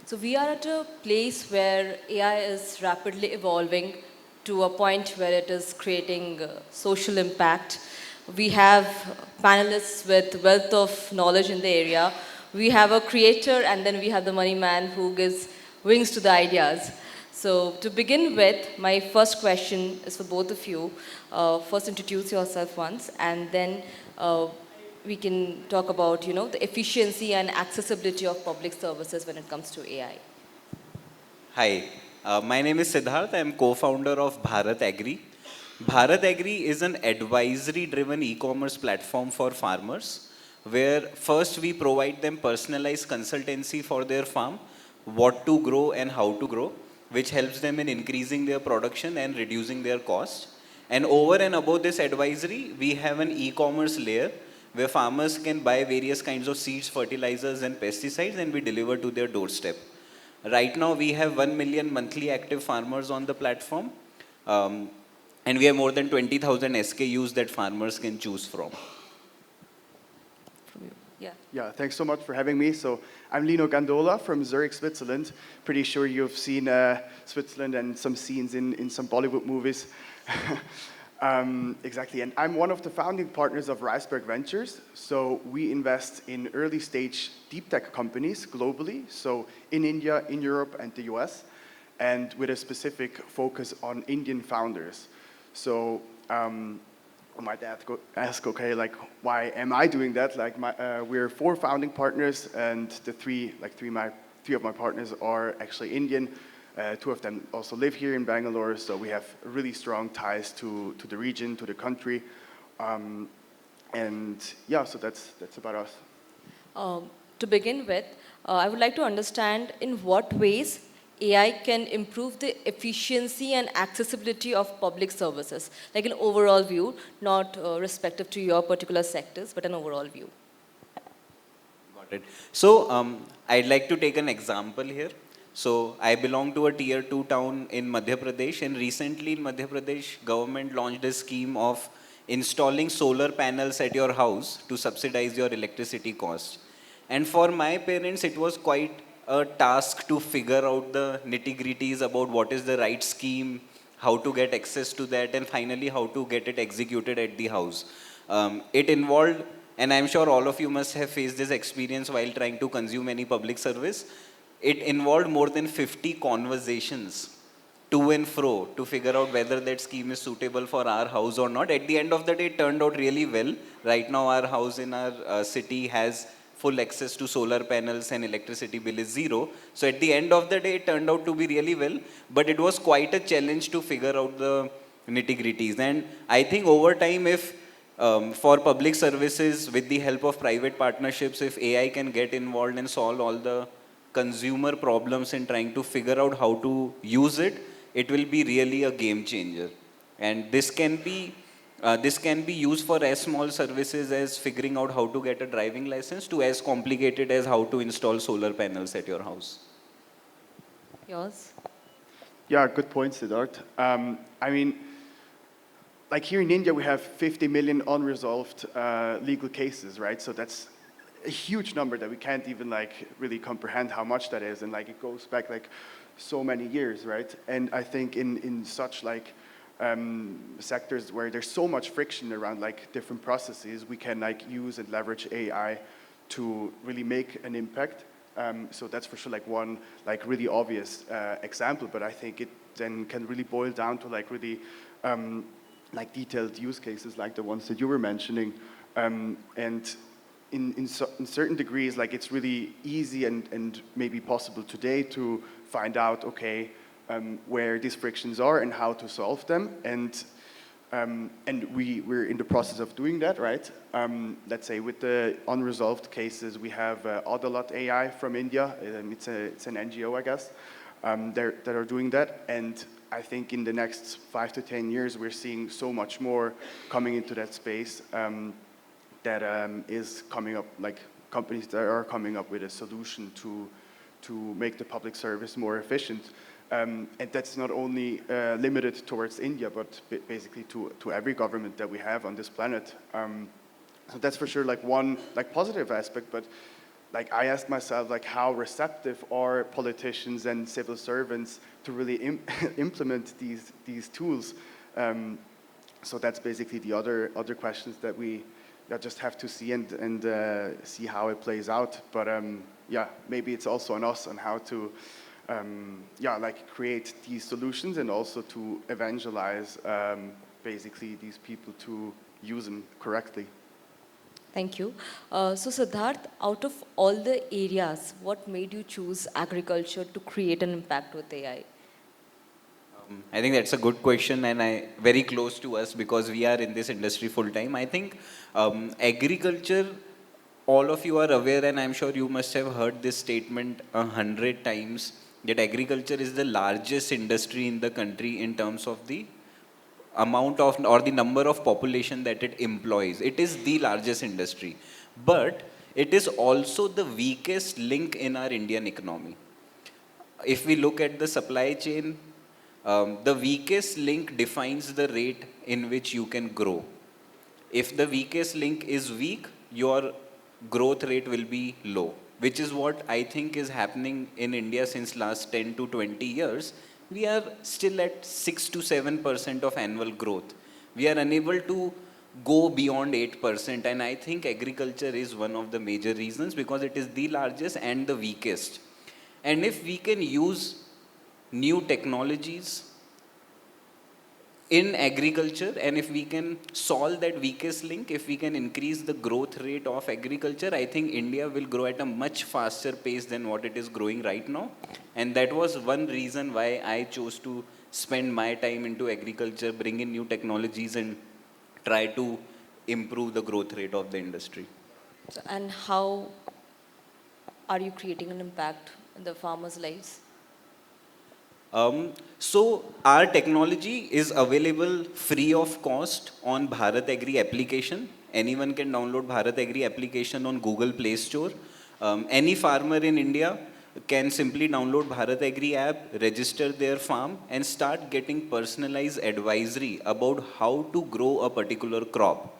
So we are at a place where AI is rapidly evolving to a point where it is creating social impact. We have panelists with wealth of knowledge in the area. We have a creator, and then we have the money man who gives wings to the ideas. So to begin with, my first question is for both of you. First, introduce yourself once, and then we can talk about, the efficiency and accessibility of public services when it comes to AI. Hi, my name is Siddharth. I am co-founder of BharatAgri. BharatAgri is an advisory-driven e-commerce platform for farmers, where first we provide them personalized consultancy for their farm, what to grow and how to grow, which helps them in increasing their production and reducing their cost. And over and above this advisory, we have an e-commerce layer where farmers can buy various kinds of seeds, fertilizers, and pesticides, and we deliver to their doorstep. Right now, we have 1 million monthly active farmers on the platform, um, and we have more than 20,000 SKUs that farmers can choose from. From you. Yeah. Yeah, thanks so much for having me. So I'm Lino Gandola from Zurich, Switzerland. Pretty sure you've seen Switzerland and some scenes in some Bollywood movies. Exactly, and I'm one of the founding partners of Riceberg Ventures. So we invest in early stage deep tech companies globally, so in India, in Europe, and the US, and with a specific focus on Indian founders. So I might ask, okay, like, why am I doing that? Like, we're 4 founding partners, and the three of my partners are actually Indian. 2 of them also live here in Bangalore, so we have really strong ties to the region, to the country. And yeah, so that's about us. To begin with, I would like to understand in what ways AI can improve the efficiency and accessibility of public services, like an overall view, not respective to your particular sectors, but an overall view. Got it. So I'd like to take an example here. So I belong to a tier 2 town in Madhya Pradesh, and recently in Madhya Pradesh, government launched a scheme of installing solar panels at your house to subsidize your electricity cost. And for my parents, it was quite a task to figure out the nitty-gritties about what is the right scheme, how to get access to that, and finally how to get it executed at the house. It involved, and I'm sure all of you must have faced this experience while trying to consume any public service, it involved more than 50 conversations to and fro to figure out whether that scheme is suitable for our house or not. At the end of the day, it turned out really well. Right now, our house in our city has full access to solar panels and electricity bill is 0. So at the end of the day, it turned out to be really well, but it was quite a challenge to figure out the nitty-gritties. And I think over time, if for public services, with the help of private partnerships, if AI can get involved and solve all the consumer problems in trying to figure out how to use it, it will be really a game changer. And this can be used for as small services as figuring out how to get a driving license to as complicated as how to install solar panels at your house. Yours? Yeah, good point, Siddharth. I mean, like here in India, we have 50 million unresolved legal cases, right? So that's a huge number that we can't even like really comprehend how much that is, and like it goes back like so many years, right? And I think in such like sectors where there's so much friction around like different processes, we can like use and leverage AI to really make an impact. So that's for sure like one like really obvious example, but I think it then can really boil down to like really like detailed use cases like the ones that you were mentioning, and in certain degrees, like it's really easy and maybe possible today to find out, okay, where these frictions are and how to solve them. And we're in the process of doing that, right? Let's say with the unresolved cases, we have Adalat AI from India. It's an NGO, I guess, that are doing that. And I think in the next 5 to 10 years, we're seeing so much more coming into that space. That is coming up, like companies that are coming up with a solution to make the public service more efficient. And that's not only limited towards India, but basically to every government that we have on this planet. So that's for sure like one like positive aspect, but like I asked myself, like how receptive are politicians and civil servants to really implement these tools? So that's basically the other questions that we just have to see and see how it plays out. But yeah, maybe it's also on us on how to yeah, like create these solutions and also to evangelize basically these people to use them correctly. Thank you. So Siddharth, out of all the areas, what made you choose agriculture to create an impact with AI? I think that's a good question and very close to us because we are in this industry full time. I think agriculture, all of you are aware, and I'm sure you must have heard this statement 100 times, that agriculture is the largest industry in the country in terms of the amount of or the number of population that it employs. It is the largest industry, but it is also the weakest link in our Indian economy. If we look at the supply chain, the weakest link defines the rate in which you can grow. If the weakest link is weak, your growth rate will be low, which is what I think is happening in India since last 10 to 20 years. We are still at 6 to 7% of annual growth. We are unable to go beyond 8%, and I think agriculture is one of the major reasons because it is the largest and the weakest. And if we can use new technologies in agriculture, and if we can solve that weakest link, if we can increase the growth rate of agriculture, I think India will grow at a much faster pace than what it is growing right now. And that was one reason why I chose to spend my time into agriculture, bring in new technologies and try to improve the growth rate of the industry. So, and how are you creating an impact in the farmers' lives? So our technology is available free of cost on BharatAgri application. Anyone can download BharatAgri application on Google Play Store. Any farmer in India can simply download BharatAgri app, register their farm and start getting personalized advisory about how to grow a particular crop.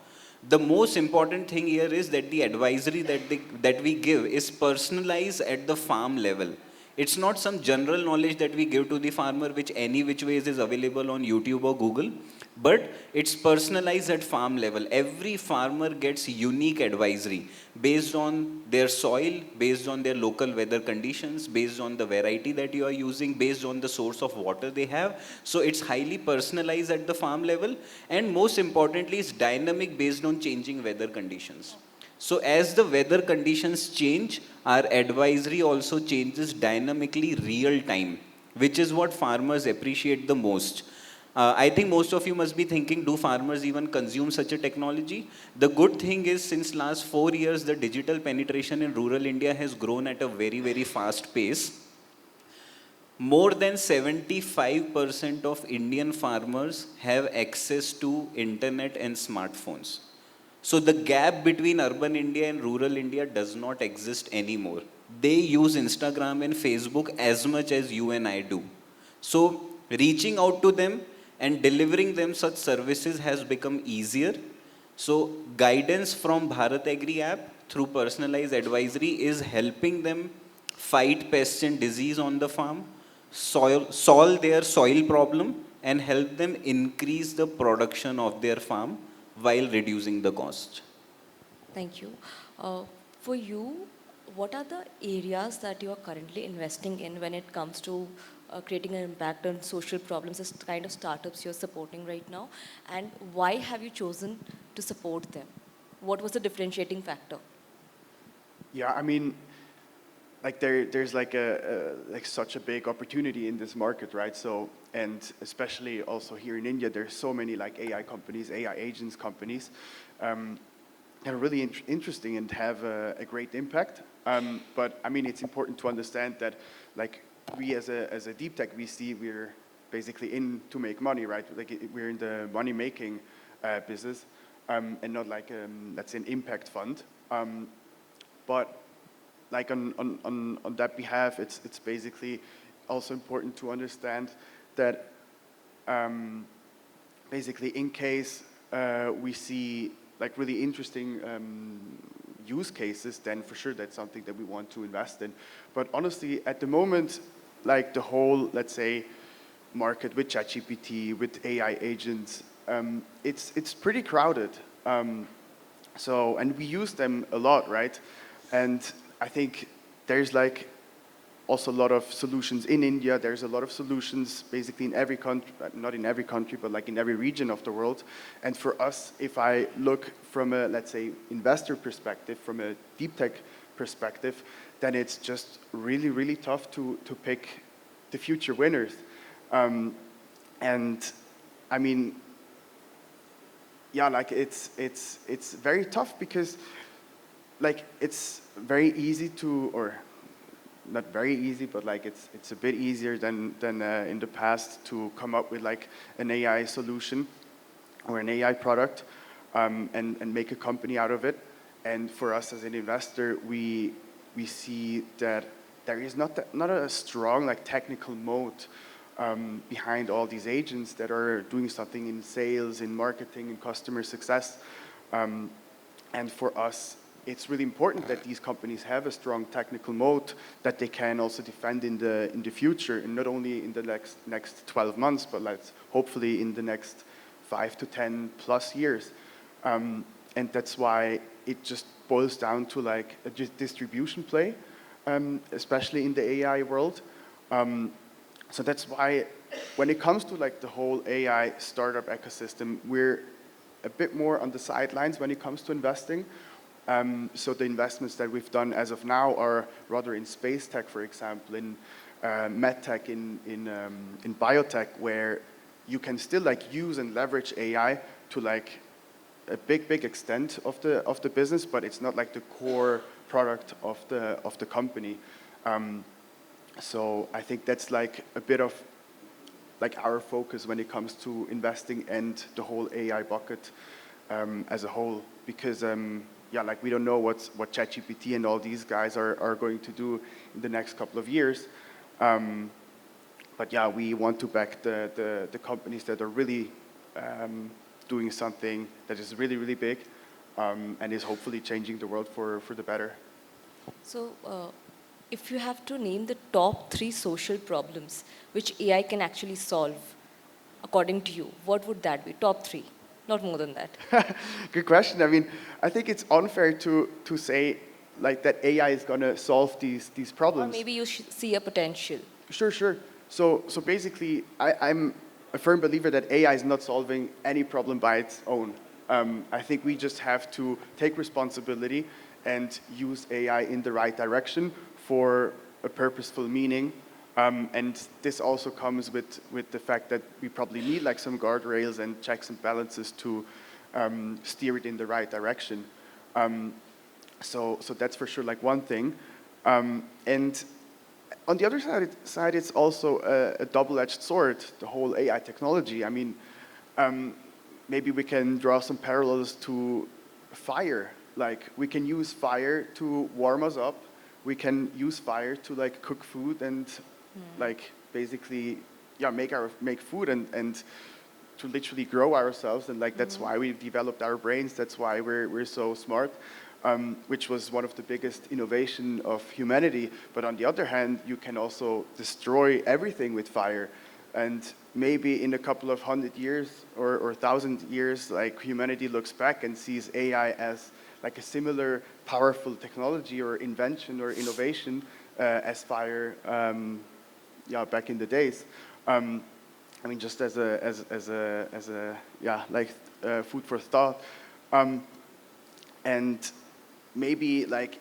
The most important thing here is that the advisory that we give is personalized at the farm level. It's not some general knowledge that we give to the farmer, which any which ways is available on YouTube or Google, but it's personalized at farm level. Every farmer gets unique advisory based on their soil, based on their local weather conditions, based on the variety that you are using, based on the source of water they have. So it's highly personalized at the farm level, and most importantly, it's dynamic based on changing weather conditions. So as the weather conditions change, our advisory also changes dynamically real time, which is what farmers appreciate the most. I think most of you must be thinking, do farmers even consume such a technology? The good thing is, since last 4 years, the digital penetration in rural India has grown at a very, very fast pace. More than 75% of Indian farmers have access to internet and smartphones. So the gap between urban India and rural India does not exist anymore. They use Instagram and Facebook as much as you and I do. So reaching out to them and delivering them such services has become easier. So guidance from BharatAgri app through personalized advisory is helping them fight pests and disease on the farm, solve their soil problem, and help them increase the production of their farm while reducing the cost. Thank you. For you, what are the areas that you are currently investing in when it comes to creating an impact on social problems, the kind of startups you're supporting right now, and why have you chosen to support them? What was the differentiating factor? Yeah, I mean, like there's like like such a big opportunity in this market, right? So, and especially also here in India, there's so many like AI companies, AI agents companies, that are really interesting and have a great impact. But I mean, it's important to understand that like we as a deep tech VC, we're basically in to make money, right? Like we're in the money making business, and not like let's say an impact fund. But like on that behalf, it's basically also important to understand that basically in case we see like really interesting use cases, then for sure that's something that we want to invest in. But honestly, at the moment, like the whole, let's say, market with ChatGPT, with AI agents, it's pretty crowded. And we use them a lot, right? And I think there's like also a lot of solutions in India. There's a lot of solutions basically in every country, not in every country, but like in every region of the world. And for us, if I look from a, let's say, investor perspective, from a deep tech perspective, then it's just really, really tough to pick the future winners. And I mean, yeah, like it's very tough because like it's very easy to, or not very easy, but like it's a bit easier than in the past to come up with like an AI solution or an AI product and make a company out of it. And for us as an investor, we see that there is not a strong like technical moat behind all these agents that are doing something in sales, in marketing, in customer success. And for us, it's really important that these companies have a strong technical moat that they can also defend in the future, and not only in the next 12 months, but like hopefully in the next 5 to 10 plus years. And that's why it just boils down to like a distribution play, especially in the AI world. So that's why when it comes to like the whole AI startup ecosystem, we're a bit more on the sidelines when it comes to investing. So the investments that we've done as of now are rather in space tech, for example, in medtech, in biotech, where you can still like use and leverage AI to like a big extent of the business, but it's not like the core product of the company. So I think that's like a bit of like our focus when it comes to investing and the whole AI bucket as a whole, because yeah, like we don't know what ChatGPT and all these guys are going to do in the next couple of years. But yeah, we want to back the companies that are really doing something that is really, really big and is hopefully changing the world for the better. So, if you have to name the top 3 social problems which AI can actually solve, according to you, what would that be? Top 3, not more than that. Good question. I mean, I think it's unfair to say like that AI is going to solve these Or problems. maybe you see a potential. Sure. So basically, I'm a firm believer that AI is not solving any problem by its own. I think we just have to take responsibility and use AI in the right direction for a purposeful meaning. And this also comes with the fact that we probably need like some guardrails and checks and balances to steer it in the right direction. So that's for sure like one thing. And on the other side, it's also a double-edged sword, the whole AI technology. I mean, maybe we can draw some parallels to fire. Like we can use fire to warm us up. We can use fire to like cook food and like basically, yeah, make food and to literally grow ourselves. And like that's why we developed our brains. That's why we're so smart. Which was one of the biggest innovation of humanity. But on the other hand, you can also destroy everything with fire. And maybe in a couple of 100 years or 1,000 years, like humanity looks back and sees AI as like a similar powerful technology or invention or innovation as fire, yeah, back in the days. I mean, just as a yeah, like food for thought. And maybe like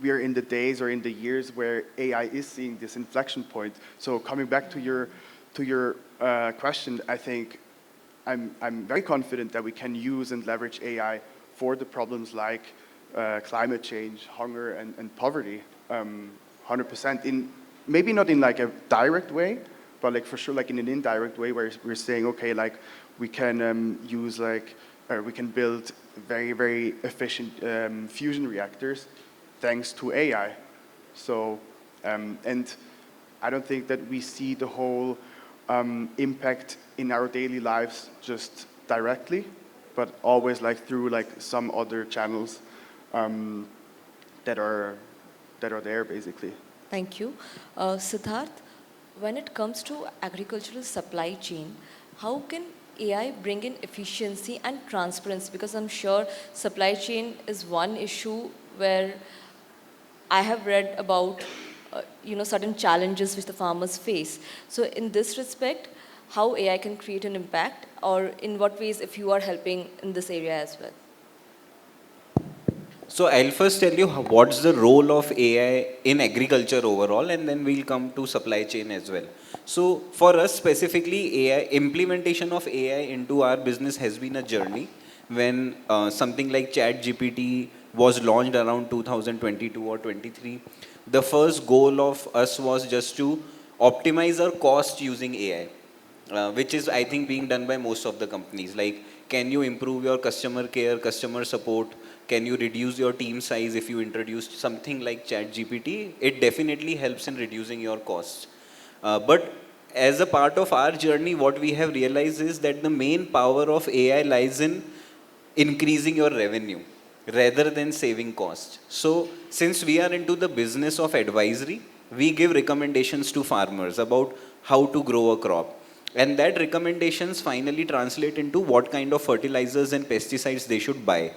we are in the days or in the years where AI is seeing this inflection point. So coming back to your question, I think I'm very confident that we can use and leverage AI for the problems like climate change, hunger, and poverty. 100% in maybe not in like a direct way, but like for sure like in an indirect way where we're saying, okay, like we can use like we can build very, very efficient fusion reactors thanks to AI. So, and I don't think that we see the whole impact in our daily lives just directly, but always like through like some other channels. um, that are there basically. Thank you. Siddharth, when it comes to agricultural supply chain, how can AI bring in efficiency and transparency? Because I'm sure supply chain is one issue where I have read about certain challenges which the farmers face. So in this respect, how AI can create an impact, or in what ways if you are helping in this area as well? So I'll first tell you what's the role of AI in agriculture overall, and then we'll come to supply chain as well. So for us specifically, AI implementation of AI into our business has been a journey. When something like Chat GPT was launched around 2022 or 23, the first goal of us was just to optimize our cost using AI, which is I think being done by most of the companies. Like, can you improve your customer care, customer support? Can you reduce your team size if you introduce something like Chat GPT? It definitely helps in reducing your costs. But as a part of our journey, what we have realized is that the main power of AI lies in increasing your revenue rather than saving cost. So since we are into the business of advisory, we give recommendations to farmers about how to grow a crop. And that recommendations finally translate into what kind of fertilizers and pesticides they should buy.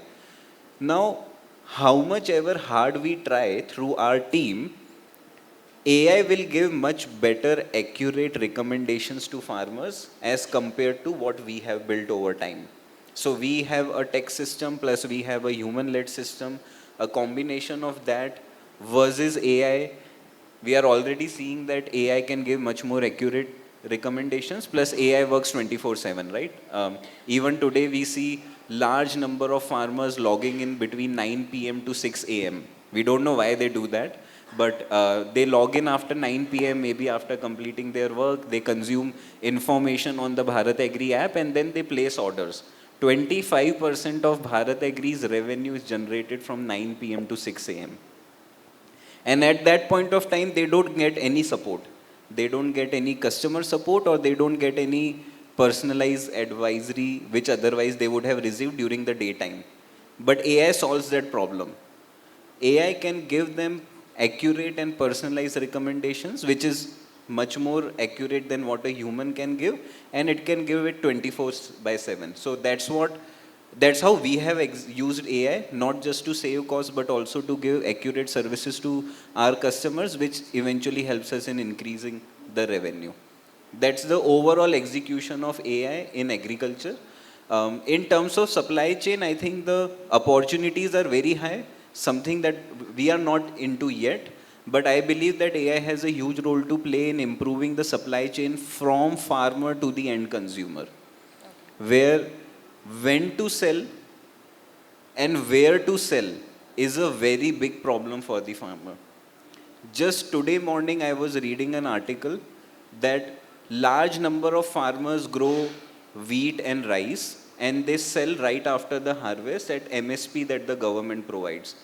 Now, how much ever hard we try through our team, AI will give much better accurate recommendations to farmers as compared to what we have built over time. So we have a tech system plus we have a human-led system, a combination of that versus AI. We are already seeing that AI can give much more accurate recommendations, plus AI works 24/7, right? Even today we see large number of farmers logging in between 9 p.m. to 6 a.m. We don't know why they do that, but they log in after 9 p.m., maybe after completing their work, they consume information on the BharatAgri app and then they place orders. 25% of BharatAgri's revenue is generated from 9 p.m. to 6 a.m. And at that point of time, they don't get any support. They don't get any customer support, or they don't get any personalized advisory, which otherwise they would have received during the daytime. But AI solves that problem. AI can give them accurate and personalized recommendations, which is much more accurate than what a human can give, and it can give it 24 by 7. So that's how we have used AI, not just to save costs, but also to give accurate services to our customers, which eventually helps us in increasing the revenue. That's the overall execution of AI in agriculture. In terms of supply chain, I think the opportunities are very high, something that we are not into yet. But I believe that AI has a huge role to play in improving the supply chain from farmer to the end consumer, where when to sell and where to sell is a very big problem for the farmer. Just today morning, I was reading an article that large number of farmers grow wheat and rice and they sell right after the harvest at MSP that the government provides.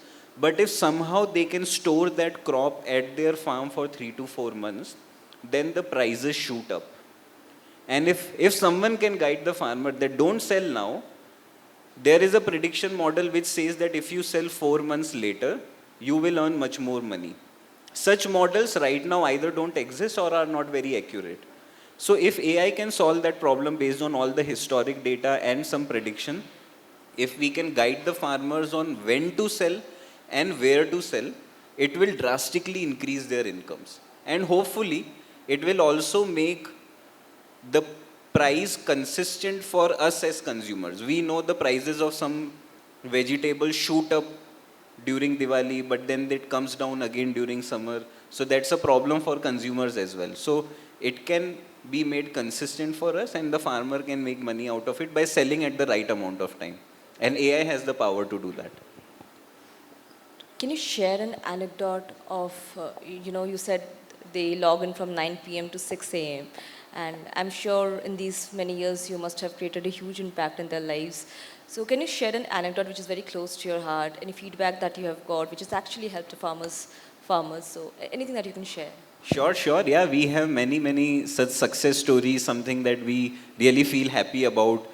But if somehow they can store that crop at their farm for 3 to 4 months, then the prices shoot up. And if someone can guide the farmer that don't sell now, there is a prediction model which says that if you sell 4 months later, you will earn much more money. Such models right now either don't exist or are not very accurate. So if AI can solve that problem based on all the historic data and some prediction, if we can guide the farmers on when to sell and where to sell, it will drastically increase their incomes. And hopefully, it will also make the price consistent for us as consumers. We know the prices of some vegetables shoot up during Diwali, but then it comes down again during summer. So that's a problem for consumers as well. So it can be made consistent for us, and the farmer can make money out of it by selling at the right amount of time. And AI has the power to do that. Can you share an anecdote of, you said they log in from 9 p.m. to 6 a.m. And I'm sure in these many years you must have created a huge impact in their lives. So can you share an anecdote which is very close to your heart, any feedback that you have got which has actually helped the farmers? So anything that you can share? Sure, sure. Yeah, we have many, many such success stories, something that we really feel happy about.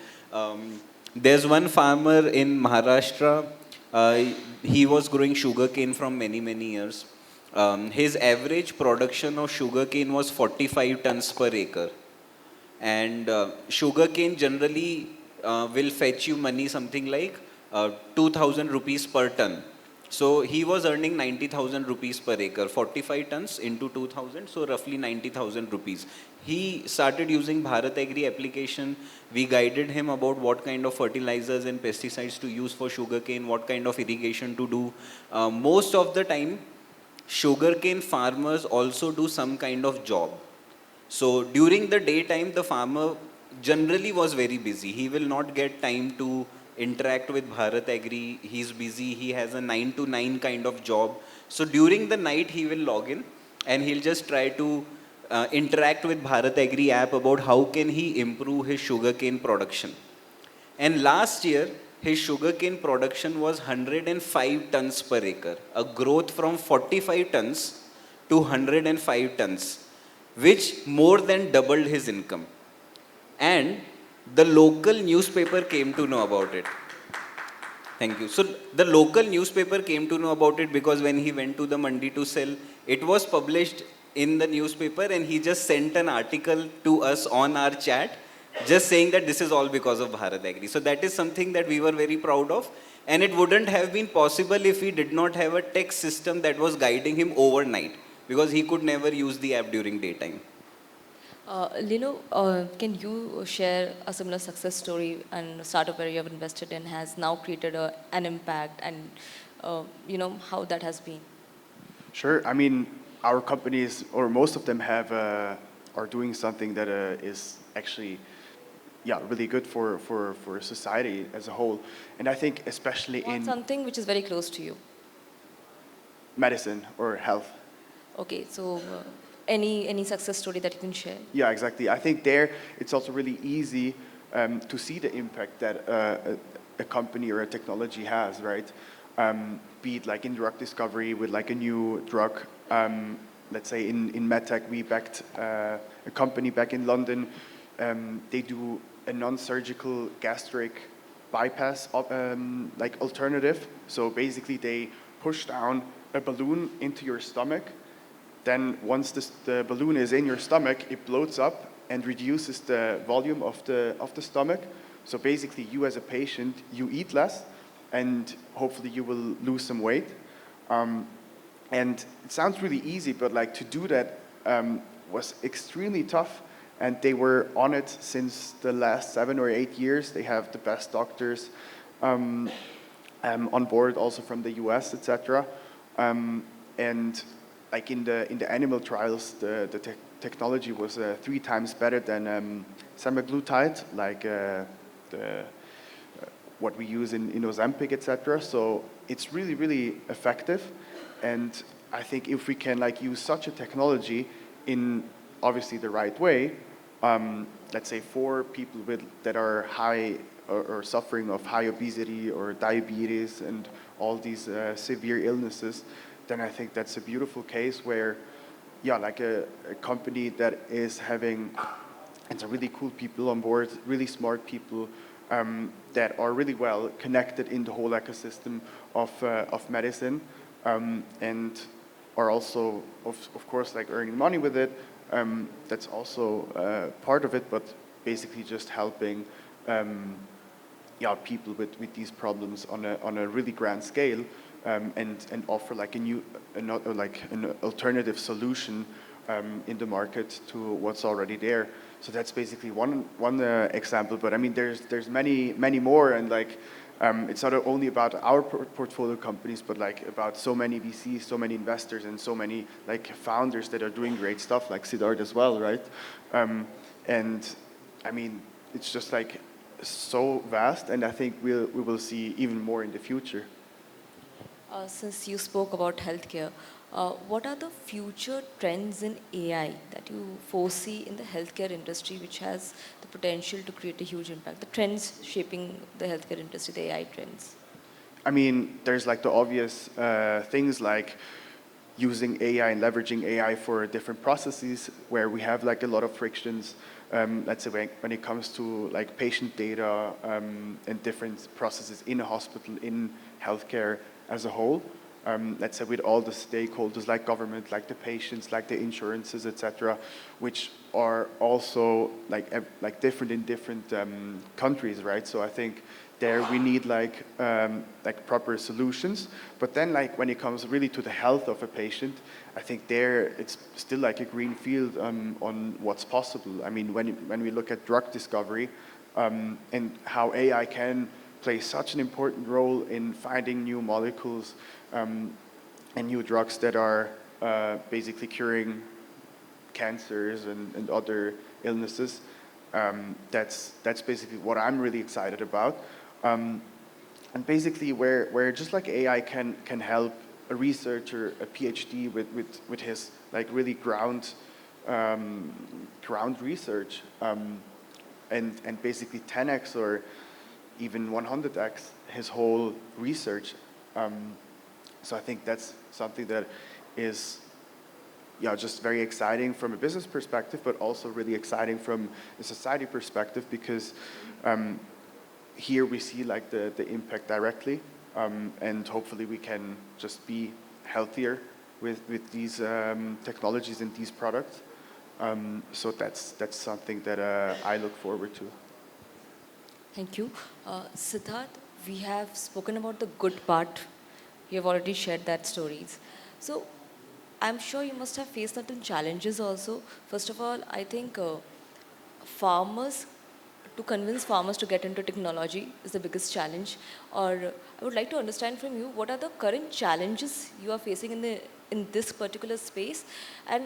There's one farmer in Maharashtra. Uh, he was growing sugarcane from many years. His average production of sugarcane was 45 tons per acre. And sugarcane generally will fetch you money something like 2000 rupees per ton. So he was earning 90,000 rupees per acre, 45 tons into 2000, so roughly 90,000 rupees. He started using BharatAgri application. We guided him about what kind of fertilizers and pesticides to use for sugarcane, what kind of irrigation to do. Most of the time, sugarcane farmers also do some kind of job. So during the daytime, the farmer generally was very busy. He will not get time to interact with Bharat Agri. He's busy. He has a 9 to 9 kind of job. So during the night, he will log in and he'll just try to interact with Bharat Agri app about how can he improve his sugarcane production. And last year, his sugarcane production was 105 tons per acre, a growth from 45 tons to 105 tons, which more than doubled his income. And the local newspaper came to know about it. Thank you. So the local newspaper came to know about it because when he went to the mandi to sell, it was published in the newspaper and he just sent an article to us on our chat just saying that this is all because of Bharat Agri. So that is something that we were very proud of, and it wouldn't have been possible if we did not have a tech system that was guiding him overnight because he could never use the app during daytime. Lino, can you share a similar success story and a startup where you have invested in has now created an impact, and how that has been? Sure. I mean, our companies, or most of them, have are doing something that is actually, yeah, really good for society as a whole. And I think especially in Something which is very close to you. medicine or health. Okay, so any success story that you can share? Yeah, exactly. I think there it's also really easy to see the impact that a company or a technology has, right? Be it like in drug discovery with like a new drug. Let's say in medtech, we backed a company back in London. They do a non-surgical gastric bypass like alternative. So basically, they push down a balloon into your stomach. Then once the balloon is in your stomach, it bloats up and reduces the volume of the stomach. So basically, you as a patient, you eat less, and hopefully you will lose some weight. And it sounds really easy, but like to do that was extremely tough. And they were on it since the last 7 or 8 years. They have the best doctors on board, also from the US, etc. And like in the animal trials, the technology was 3 times better than semaglutide, like what we use in Ozempic, etc. So it's really effective. And I think if we can like use such a technology in obviously the right way, let's say for people that are high or suffering of high obesity or diabetes and all these severe illnesses, then I think that's a beautiful case where, yeah, like a company that is having and some really cool people on board, really smart people that are really well connected in the whole ecosystem of medicine, and are also, of course, like earning money with it. That's also part of it, but basically just helping people with these problems on a really grand scale, and offer like an alternative solution in the market to what's already there. So that's basically one example. But I mean, there's many more, and like it's not only about our portfolio companies, but like about so many VCs, so many investors, and so many like founders that are doing great stuff, like Siddharth as well, right? And I mean, it's just like so vast, and I think we will see even more in the future. Since you spoke about healthcare, what are the future trends in AI that you foresee in the healthcare industry, which has the potential to create a huge impact? The trends shaping the healthcare industry, the AI trends. I mean, there's like the obvious things like using AI and leveraging AI for different processes where we have like a lot of frictions. Let's say when it comes to like patient data and different processes in a hospital, in healthcare as a whole. Let's say with all the stakeholders like government, like the patients, like the insurances, etc., which are also like different in different countries, right? So I think there we need like proper solutions. But then like when it comes really to the health of a patient, I think there it's still like a green field on what's possible. I mean, when we look at drug discovery and how AI can play such an important role in finding new molecules and new drugs that are basically curing cancers and other illnesses. That's basically what I'm really excited about. And basically where just like AI can help a researcher, a PhD with his like really ground research and basically 10x or even 100x his whole research. So I think that's something that is just very exciting from a business perspective, but also really exciting from a society perspective because here we see like the impact directly and hopefully we can just be healthier with these technologies and these products. So that's something that I look forward to. Thank you. Siddharth, we have spoken about the good part. You have already shared that stories. So I'm sure you must have faced certain challenges also. First of all, I think farmers, to convince farmers to get into technology is the biggest challenge. Or I would like to understand from you, what are the current challenges you are facing in this particular space, and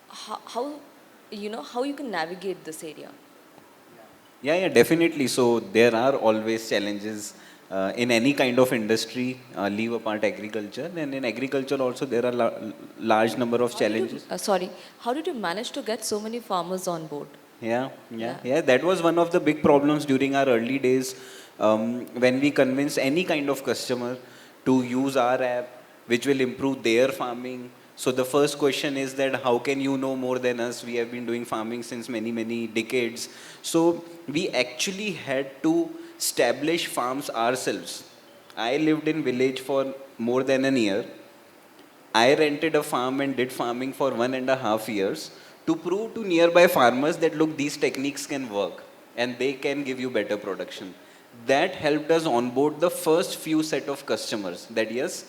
how how you can navigate this area? Yeah, definitely. So there are always challenges in any kind of industry, leave apart agriculture. And in agriculture also there are large number of How did you, challenges. sorry, how did you manage to get so many farmers on board? Yeah. That was one of the big problems during our early days when we convince any kind of customer to use our app, which will improve their farming. So the first question is that how can you know more than us? We have been doing farming since many decades. So we actually had to establish farms ourselves. I lived in village for more than a year. I rented a farm and did farming for 1.5 years to prove to nearby farmers that look, these techniques can work and they can give you better production. That helped us onboard the first few set of customers that yes,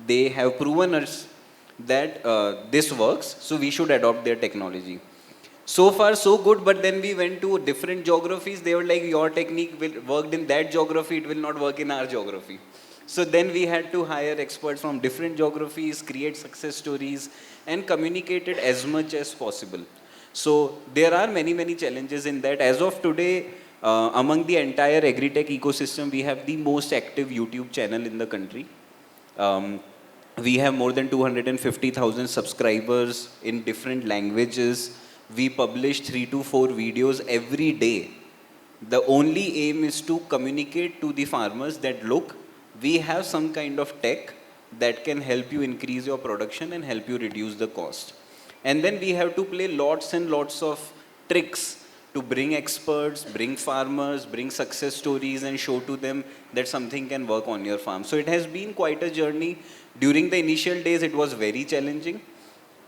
they have proven us that this works, so we should adopt their technology. So far so good, but then we went to different geographies. They were like, your technique will worked in that geography, it will not work in our geography. So then we had to hire experts from different geographies, create success stories, and communicate it as much as possible. So there are many challenges in that. As of today, among the entire agri-tech ecosystem, we have the most active YouTube channel in the country. Um, we have more than 250,000 subscribers in different languages. We publish 3 to 4 videos every day. The only aim is to communicate to the farmers that look, we have some kind of tech that can help you increase your production and help you reduce the cost. And then we have to play lots and lots of tricks to bring experts, bring farmers, bring success stories and show to them that something can work on your farm. So it has been quite a journey. During the initial days, it was very challenging.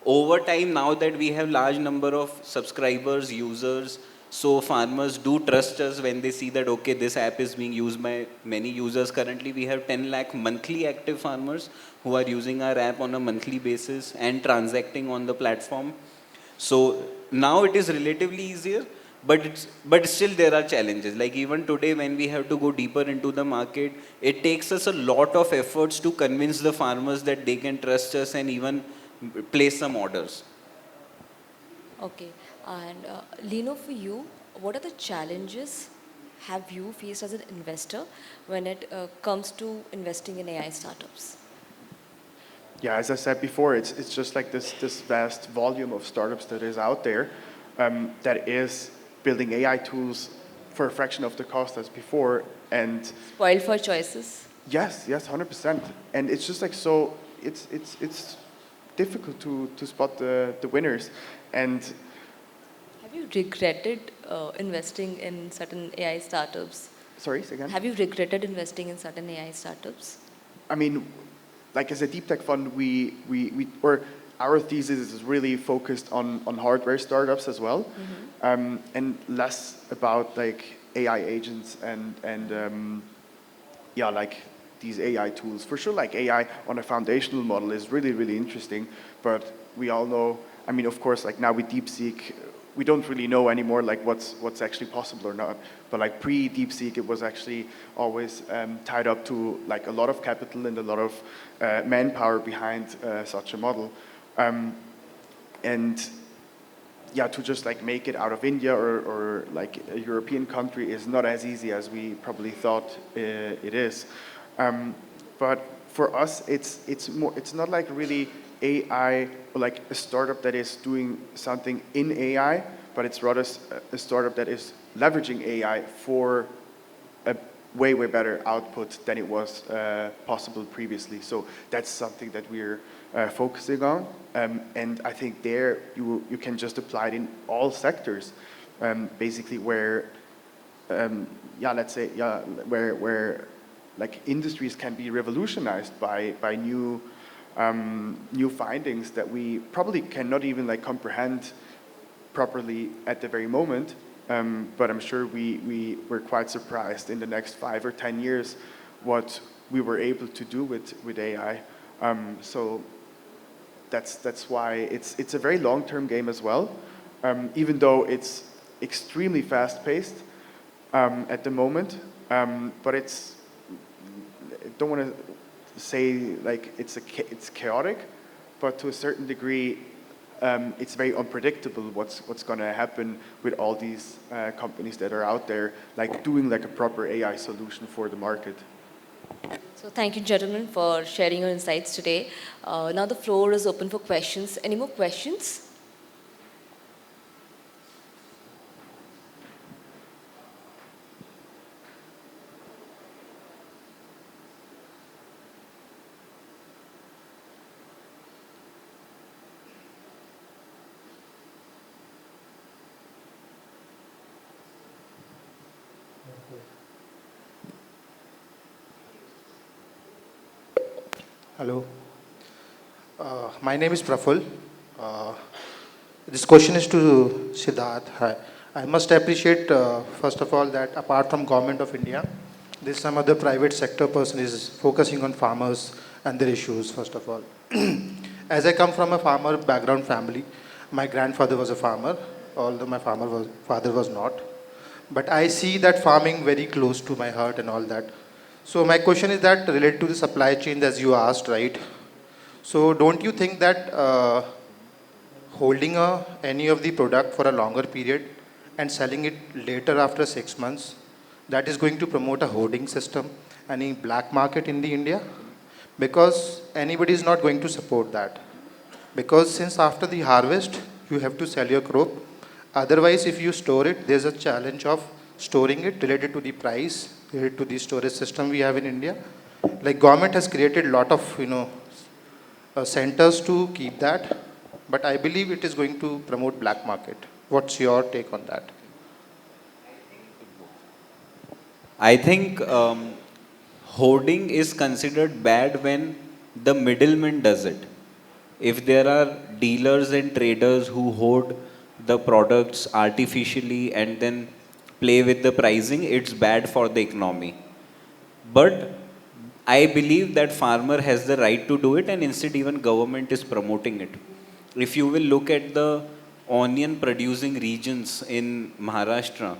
Over time, now that we have large number of subscribers, users, so farmers do trust us when they see that, okay, this app is being used by many users. Currently, we have 10 lakh monthly active farmers who are using our app on a monthly basis and transacting on the platform. So now it is relatively easier, but still there are challenges. Like even today, when we have to go deeper into the market, it takes us a lot of efforts to convince the farmers that they can trust us and even place some orders. Okay. And Lino, for you, what are the challenges have you faced as an investor when it comes to investing in AI startups? Yeah, as I said before, it's just like this vast volume of startups that is out there that is building AI tools for a fraction of the cost as before. And Spoiled for choices? yes, 100%. And it's just like so. It's difficult to spot the winners. And Have you regretted investing in certain AI startups? sorry, say again. Have you regretted investing in certain AI startups? I mean, like as a deep tech fund, or our thesis is really focused on hardware startups as well, and less about like AI agents and yeah, like these AI tools. For sure, like AI on a foundational model is really, really interesting, but we all know, I mean, of course, like now with DeepSeek, we don't really know anymore like what's actually possible or not. But like pre-DeepSeek, it was actually always tied up to like a lot of capital and a lot of manpower behind such a model. And yeah, to just like make it out of India or like a European country is not as easy as we probably thought it is. But for us, it's not like really AI or like a startup that is doing something in AI, but it's rather a startup that is leveraging AI for a way better output than it was possible previously. So that's something that we're focusing on, and I think there you can just apply it in all sectors, basically where yeah, let's say yeah, where like industries can be revolutionized by new new findings that we probably cannot even like comprehend properly at the very moment. But I'm sure we're quite surprised in the next 5 or 10 years what we were able to do with AI. So that's why it's a very long-term game as well, even though it's extremely fast-paced at the moment. But I don't want to say like it's chaotic, but to a certain degree, it's very unpredictable what's going to happen with all these companies that are out there, like doing like a proper AI solution for the market. So thank you, gentlemen, for sharing your insights today. Now the floor is open for questions. Any more questions? Hello. My name is Praful. Uh, this question is to Siddharth. Hi. I must appreciate, first of all, that apart from Government of India, there's some other private sector person is focusing on farmers and their issues, first of all. As I come from a farmer background family, my grandfather was a farmer, although my father was not. But I see that farming very close to my heart and all that. So my question is that related to the supply chain as you asked, right? So don't you think that holding any of the product for a longer period and selling it later after 6 months, that is going to promote a hoarding system, any black market in the India? Because anybody is not going to support that. Because since after the harvest, you have to sell your crop. Otherwise, if you store it, there's a challenge of storing it related to the price, related to the storage system we have in India. Like government has created a lot of, centers to keep that, but I believe it is going to promote black market. What's your take on that? I think hoarding is considered bad when the middleman does it. If there are dealers and traders who hoard the products artificially and then play with the pricing, it's bad for the economy. But I believe that farmer has the right to do it, and instead even government is promoting it. If you will look at the onion producing regions in Maharashtra,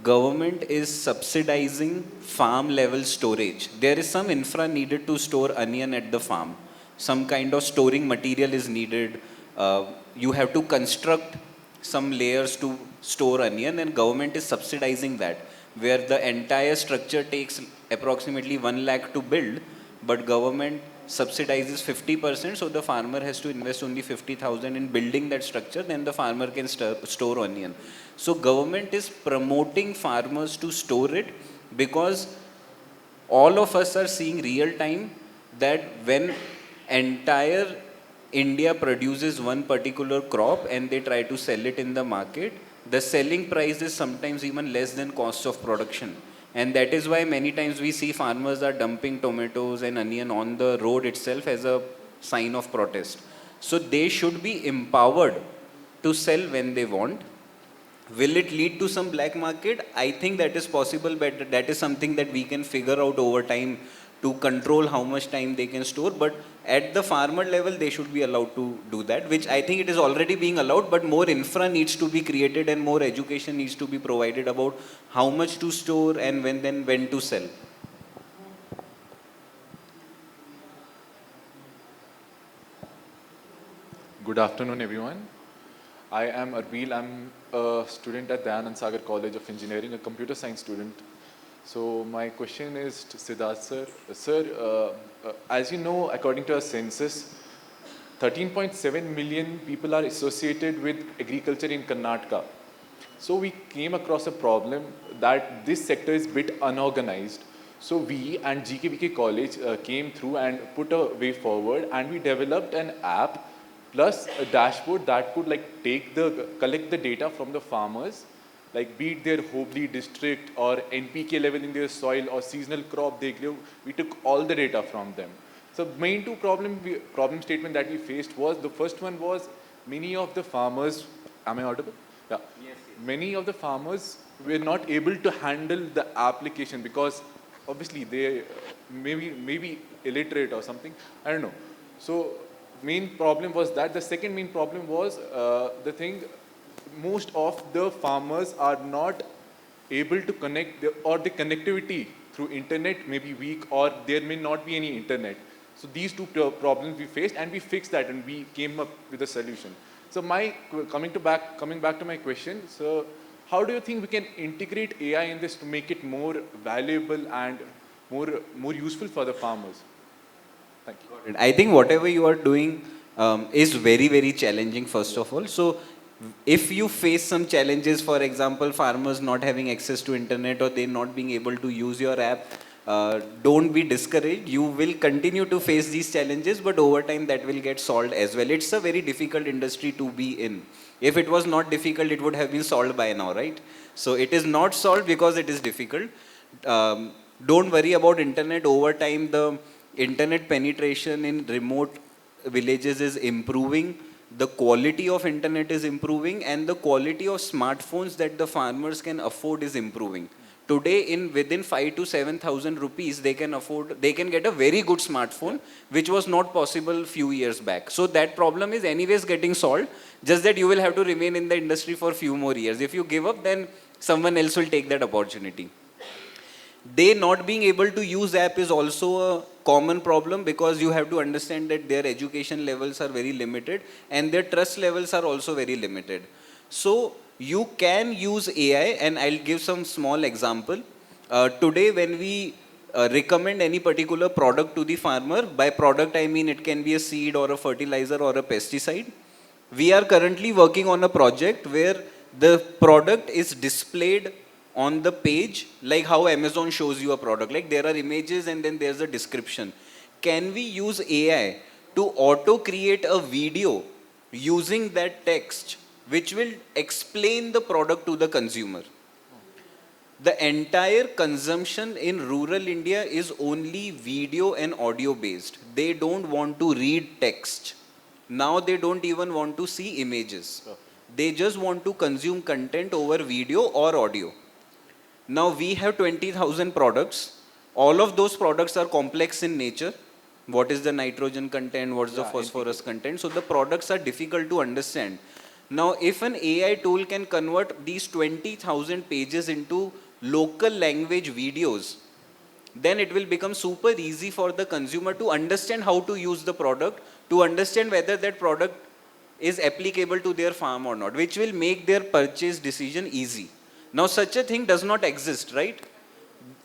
government is subsidizing farm level storage. There is some infra needed to store onion at the farm. Some kind of storing material is needed. You have to construct some layers to store onion, and government is subsidizing that, where the entire structure takes approximately 1 lakh to build, but government subsidizes 50%, so the farmer has to invest only 50,000 in building that structure, then the farmer can store onion. So government is promoting farmers to store it, because all of us are seeing real time that when entire India produces one particular crop and they try to sell it in the market, the selling price is sometimes even less than cost of production. And that is why many times we see farmers are dumping tomatoes and onion on the road itself as a sign of protest. So they should be empowered to sell when they want. Will it lead to some black market? I think that is possible, but that is something that we can figure out over time to control how much time they can store. But at the farmer level, they should be allowed to do that, which I think it is already being allowed, but more infra needs to be created and more education needs to be provided about how much to store and when to sell. Good afternoon, everyone. I am Arbil. I'm a student at Dayanand Sagar College of Engineering, a computer science student. So my question is to Siddharth sir. Sir, as you know, according to our census, 13.7 million people are associated with agriculture in Karnataka. So we came across a problem that this sector is a bit unorganized. So we and GKBK College came through and put a way forward, and we developed an app plus a dashboard that could collect the data from the farmers, like be it their Hobli district or NPK level in their soil or seasonal crop they grew. We took all the data from them. So main two problem statement that we faced was, the first one was many of the farmers, am I audible? Yeah. Yes. Many of the farmers were not able to handle the application because obviously they maybe illiterate or something. I don't know. So main problem was that. The second main problem was the thing, most of the farmers are not able to connect, or the connectivity through internet may be weak, or there may not be any internet. So these two problems we faced, and we fixed that, and we came up with a solution. So coming back to my question, so how do you think we can integrate AI in this to make it more valuable and more useful for the farmers? Thank you. I think whatever you are doing is very, very challenging, first of all. So if you face some challenges, for example, farmers not having access to internet or they not being able to use your app, don't be discouraged. You will continue to face these challenges, but over time that will get solved as well. It's a very difficult industry to be in. If it was not difficult, it would have been solved by now, right? So it is not solved because it is difficult. Don't worry about internet. Over time, the internet penetration in remote villages is improving. The quality of internet is improving, and the quality of smartphones that the farmers can afford is improving. Today, within 5 to 7,000 rupees, they can get a very good smartphone, which was not possible few years back. So that problem is anyways getting solved, just that you will have to remain in the industry for few more years. If you give up, then someone else will take that opportunity. They not being able to use app is also a common problem, because you have to understand that their education levels are very limited and their trust levels are also very limited. So you can use AI, and I'll give some small example. Today when we recommend any particular product to the farmer, by product I mean it can be a seed or a fertilizer or a pesticide. We are currently working on a project where the product is displayed on the page, like how Amazon shows you a product. Like there are images and then there's a description. Can we use AI to auto create a video using that text, which will explain the product to the consumer? The entire consumption in rural India is only video and audio based. They don't want to read text. Now they don't even want to see images. They just want to consume content over video or audio. Now we have 20,000 products. All of those products are complex in nature. What is the nitrogen content? What's the phosphorus content? So the products are difficult to understand. Now if an AI tool can convert these 20,000 pages into local language videos, then it will become super easy for the consumer to understand how to use the product, to understand whether that product is applicable to their farm or not, which will make their purchase decision easy. Now such a thing does not exist, right?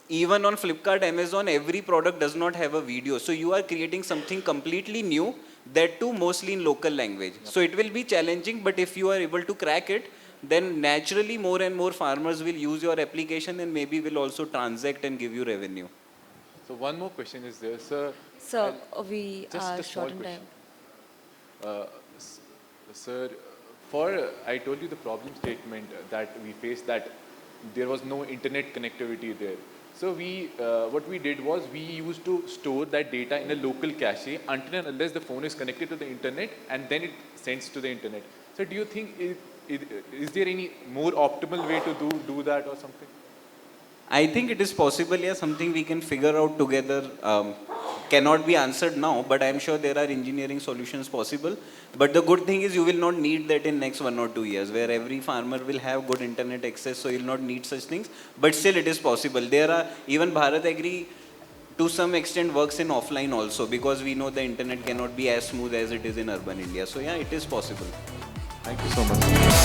Even on Flipkart, Amazon, every product does not have a video. So you are creating something completely new, that too mostly in local language. So it will be challenging, but if you are able to crack it, then naturally more and more farmers will use your application and maybe will also transact and give you revenue. So one more question is there, sir. So we Just are a small short in time. question. Sir, I told you the problem statement that we face, that there was no internet connectivity there. So what we did was we used to store that data in a local cache until and unless the phone is connected to the internet, and then it sends to the internet. So do you think, is there any more optimal way to do that or something? I think it is possible, yeah, something we can figure out together. Cannot be answered now, but I'm sure there are engineering solutions possible. But the good thing is you will not need that in next 1 or 2 years, where every farmer will have good internet access, so you'll not need such things. But still it is possible. There are, even BharatAgri to some extent works in offline also, because we know the internet cannot be as smooth as it is in urban India. So yeah, it is possible. Thank you so much.